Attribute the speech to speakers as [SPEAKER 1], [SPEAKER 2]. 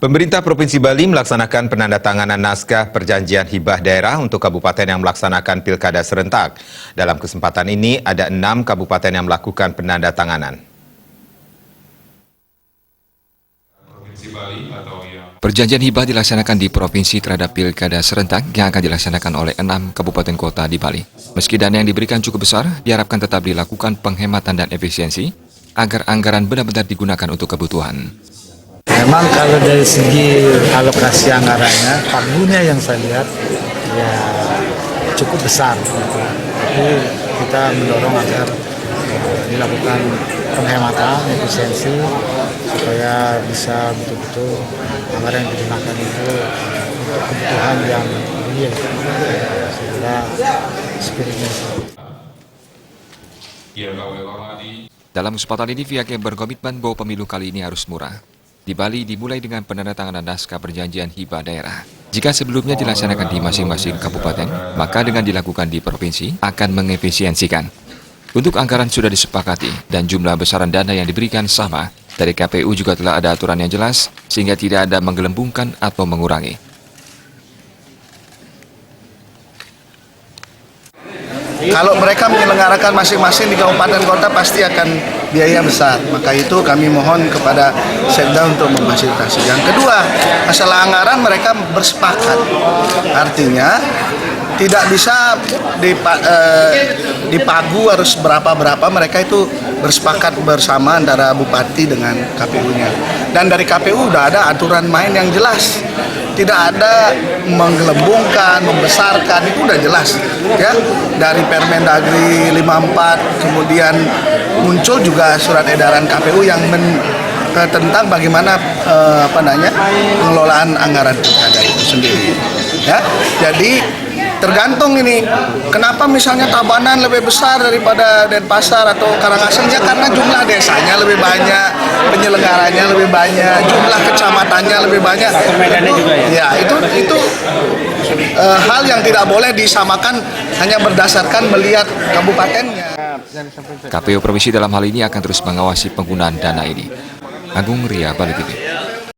[SPEAKER 1] Pemerintah Provinsi Bali melaksanakan penandatanganan naskah perjanjian hibah daerah untuk kabupaten yang melaksanakan pilkada serentak. Dalam kesempatan ini ada 6 kabupaten yang melakukan penandatanganan.
[SPEAKER 2] Perjanjian hibah dilaksanakan di provinsi terhadap pilkada serentak yang akan dilaksanakan oleh 6 kabupaten kota di Bali. Meski dana yang diberikan cukup besar, diharapkan tetap dilakukan penghematan dan efisiensi agar anggaran benar-benar digunakan untuk kebutuhan.
[SPEAKER 3] Memang kalau dari segi alokasi anggarannya, pagunya yang saya lihat ya cukup besar. Tapi kita mendorong agar dilakukan penghematan, efisiensi supaya bisa betul-betul anggaran yang digunakan itu untuk kebutuhan yang real, sehingga spiritnya.
[SPEAKER 2] Dalam kesempatan ini, pihaknya berkomitmen bahwa pemilu kali ini harus murah. Di Bali dimulai dengan penandatanganan naskah perjanjian hibah daerah. Jika sebelumnya dilaksanakan di masing-masing kabupaten, maka dengan dilakukan di provinsi akan mengefisiensikan. Untuk anggaran sudah disepakati dan jumlah besaran dana yang diberikan sama. Dari KPU juga telah ada aturan yang jelas sehingga tidak ada menggelembungkan atau mengurangi.
[SPEAKER 4] Kalau mereka menyelenggarakan masing-masing di kabupaten kota pasti akan biaya besar. Maka itu kami mohon kepada Sekda untuk memfasilitasi. Yang kedua, masalah anggaran mereka bersepakat. Artinya tidak bisa dipagu harus berapa-berapa, mereka itu bersepakat bersama antara bupati dengan KPU-nya. Dan dari KPU udah ada aturan main yang jelas. Tidak ada menggelembungkan, membesarkan, itu udah jelas ya. Dari Permendagri 54 kemudian muncul juga surat edaran KPU yang tentang bagaimana pengelolaan anggaran pilkada itu sendiri ya. Jadi tergantung ini, kenapa misalnya Tabanan lebih besar daripada Denpasar atau Karangasem, ya karena jumlah desanya lebih banyak, penyelenggaranya lebih banyak, jumlah kecamatannya lebih banyak. Ya itu hal yang tidak boleh disamakan hanya berdasarkan melihat kabupatennya.
[SPEAKER 2] KPU Provinsi dalam hal ini akan terus mengawasi penggunaan dana ini. Agung Ria, Bali TV.